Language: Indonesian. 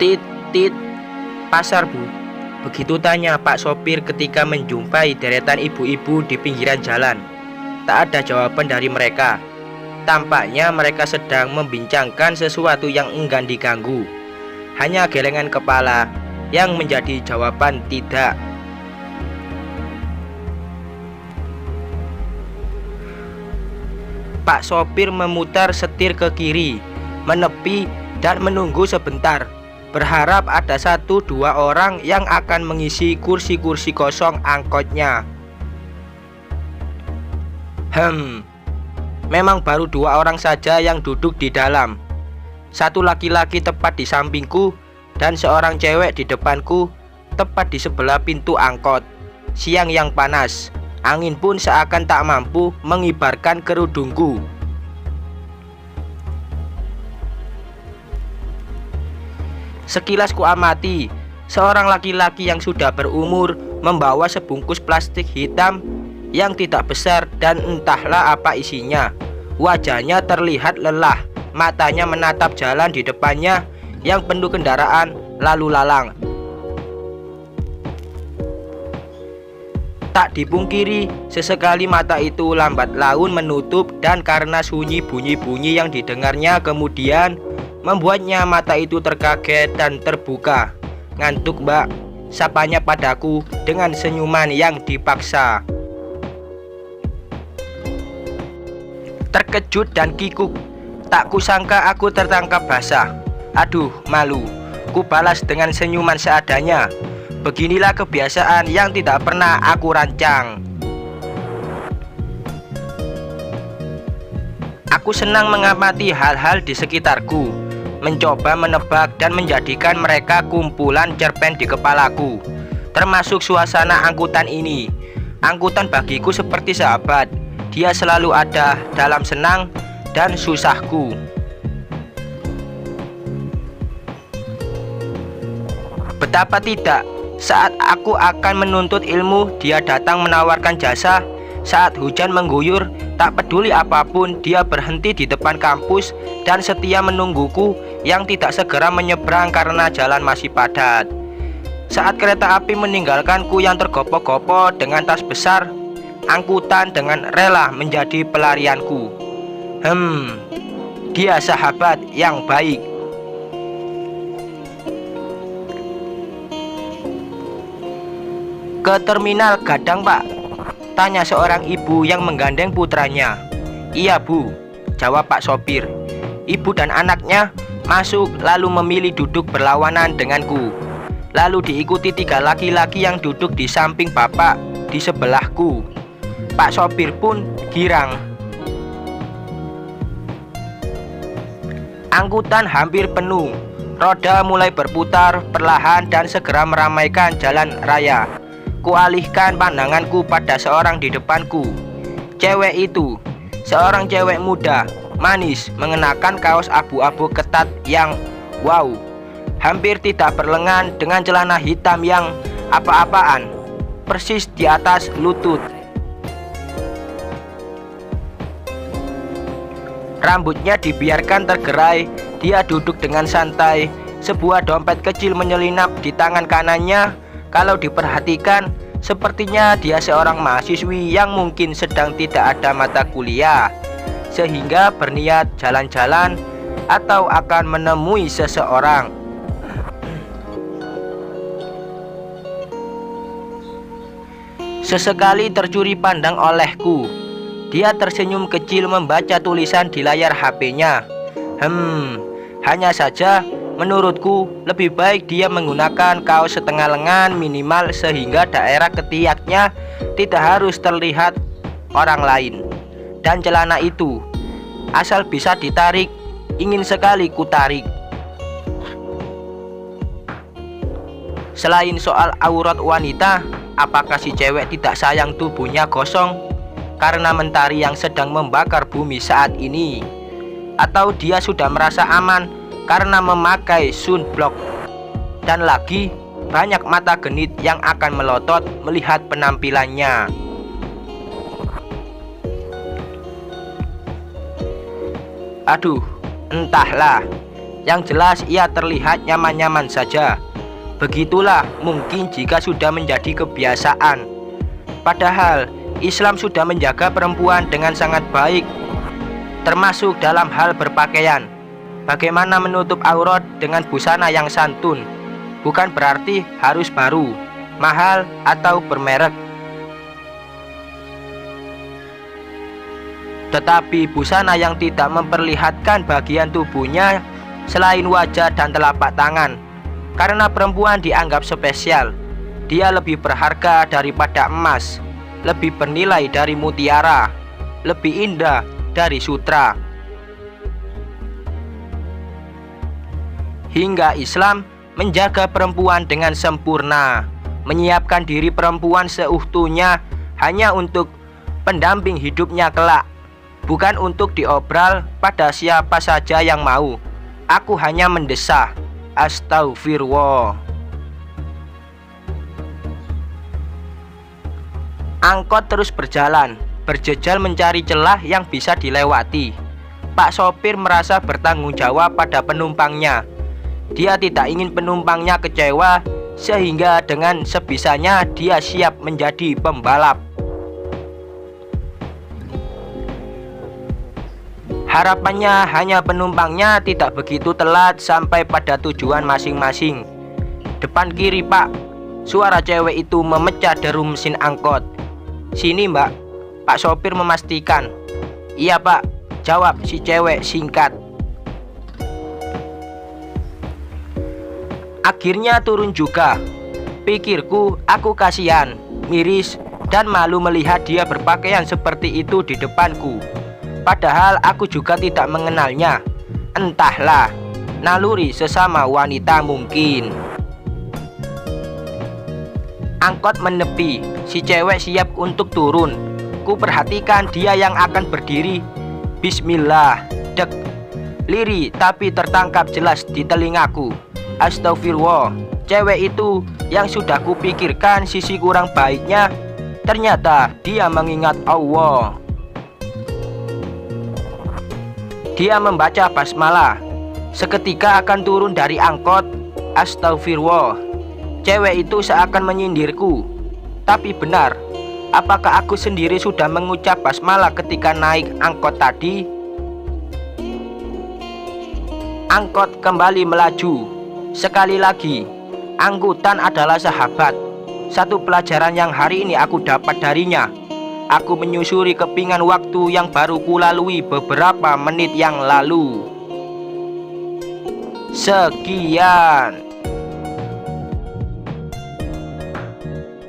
Tit, tit, pasar bu. Begitu tanya Pak sopir ketika menjumpai deretan ibu-ibu di pinggiran jalan. Tak ada jawaban dari mereka. Tampaknya mereka sedang membincangkan sesuatu yang enggan diganggu. Hanya gelengan kepala yang menjadi jawaban tidak. Pak sopir memutar setir ke kiri, menepi dan menunggu sebentar, berharap ada 1-2 orang yang akan mengisi kursi-kursi kosong angkotnya. Memang baru 2 orang saja yang duduk di dalam. 1 laki-laki tepat di sampingku dan seorang cewek di depanku, tepat di sebelah pintu angkot. Siang yang panas, angin pun seakan tak mampu mengibarkan kerudungku. Sekilas kuamati, seorang laki-laki yang sudah berumur membawa sebungkus plastik hitam yang tidak besar dan entahlah apa isinya. Wajahnya terlihat lelah, matanya menatap jalan di depannya yang penuh kendaraan lalu lalang. Tak dipungkiri, sesekali mata itu lambat laun menutup dan karena sunyi bunyi-bunyi yang didengarnya kemudian membuatnya mata itu terkaget dan terbuka. "Ngantuk mbak?" sapanya padaku dengan senyuman yang dipaksa. Terkejut dan kikuk, tak kusangka aku tertangkap basah. Aduh, malu. Ku balas dengan senyuman seadanya. Beginilah kebiasaan yang tidak pernah aku rancang. Aku senang mengamati hal-hal di sekitarku, mencoba menebak dan menjadikan mereka kumpulan cerpen di kepalaku, termasuk suasana angkutan ini. Angkutan bagiku seperti sahabat. Dia selalu ada dalam senang dan susahku. Betapa tidak, saat aku akan menuntut ilmu, dia datang menawarkan jasa. Saat hujan mengguyur, tak peduli apapun, dia berhenti di depan kampus dan setia menungguku yang tidak segera menyeberang karena jalan masih padat. Saat kereta api meninggalkanku yang tergopoh-gopoh dengan tas besar, angkutan dengan rela menjadi pelarianku. Dia sahabat yang baik. "Ke terminal Gadang pak?" tanya seorang ibu yang menggandeng putranya. "Iya bu," jawab Pak sopir. Ibu dan anaknya masuk lalu memilih duduk berlawanan denganku. Lalu diikuti 3 laki-laki yang duduk di samping bapak di sebelahku. Pak sopir pun girang. Angkutan hampir penuh. Roda mulai berputar perlahan dan segera meramaikan jalan raya. Kualihkan pandanganku pada seorang di depanku. Cewek itu, seorang cewek muda, manis, mengenakan kaos abu-abu ketat yang wow, hampir tidak berlengan dengan celana hitam yang apa-apaan, persis di atas lutut. Rambutnya dibiarkan tergerai, dia duduk dengan santai. Sebuah dompet kecil menyelinap di tangan kanannya. Kalau diperhatikan, sepertinya dia seorang mahasiswi yang mungkin sedang tidak ada mata kuliah, sehingga berniat jalan-jalan atau akan menemui seseorang. Sesekali tercuri pandang olehku. Dia tersenyum kecil membaca tulisan di layar HP-nya. Hanya saja menurutku lebih baik dia menggunakan kaos setengah lengan minimal sehingga daerah ketiaknya tidak harus terlihat orang lain. Dan celana itu, asal bisa ditarik, ingin sekali kutarik. Selain soal aurat wanita, apakah si cewek tidak sayang tubuhnya gosong karena mentari yang sedang membakar bumi saat ini? Atau dia sudah merasa aman karena memakai sunblock? Dan lagi, banyak mata genit yang akan melotot melihat penampilannya. Aduh, entahlah. Yang jelas ia terlihat nyaman-nyaman saja. Begitulah mungkin jika sudah menjadi kebiasaan. Padahal Islam sudah menjaga perempuan dengan sangat baik, termasuk dalam hal berpakaian. Bagaimana menutup aurat dengan busana yang santun? Bukan berarti harus baru, mahal, atau bermerek. Tetapi busana yang tidak memperlihatkan bagian tubuhnya selain wajah dan telapak tangan. Karena perempuan dianggap spesial, dia lebih berharga daripada emas, lebih bernilai dari mutiara, lebih indah dari sutra. Hingga Islam menjaga perempuan dengan sempurna, menyiapkan diri perempuan seutuhnya hanya untuk pendamping hidupnya kelak, bukan untuk diobral pada siapa saja yang mau. Aku hanya mendesah. Astagfirullah. Angkot terus berjalan, berjejal mencari celah yang bisa dilewati. Pak sopir merasa bertanggung jawab pada penumpangnya. Dia tidak ingin penumpangnya kecewa, sehingga dengan sebisanya dia siap menjadi pembalap. Harapannya hanya penumpangnya tidak begitu telat sampai pada tujuan masing-masing. Depan kiri, Pak. Suara cewek itu memecah deru mesin angkot. Sini, Mbak. Pak sopir memastikan. Iya, Pak. Jawab si cewek singkat. Akhirnya turun juga. Pikirku, aku kasihan, miris, dan malu melihat dia berpakaian seperti itu di depanku. Padahal aku juga tidak mengenalnya. Entahlah, naluri sesama wanita mungkin. Angkot menepi, si cewek siap untuk turun. Ku perhatikan dia yang akan berdiri. Bismillah, dek. Lirih tapi tertangkap jelas di telingaku. Astagfirullah, cewek itu yang sudah kupikirkan sisi kurang baiknya, ternyata dia mengingat Allah. Dia membaca basmalah. Seketika akan turun dari angkot. Astagfirullah, cewek itu seakan menyindirku. Tapi benar, apakah aku sendiri sudah mengucap basmalah ketika naik angkot tadi? Angkot kembali melaju. Sekali lagi, angkutan adalah sahabat. Satu pelajaran yang hari ini aku dapat darinya. Aku menyusuri kepingan waktu yang baru kulalui beberapa menit yang lalu. Sekian.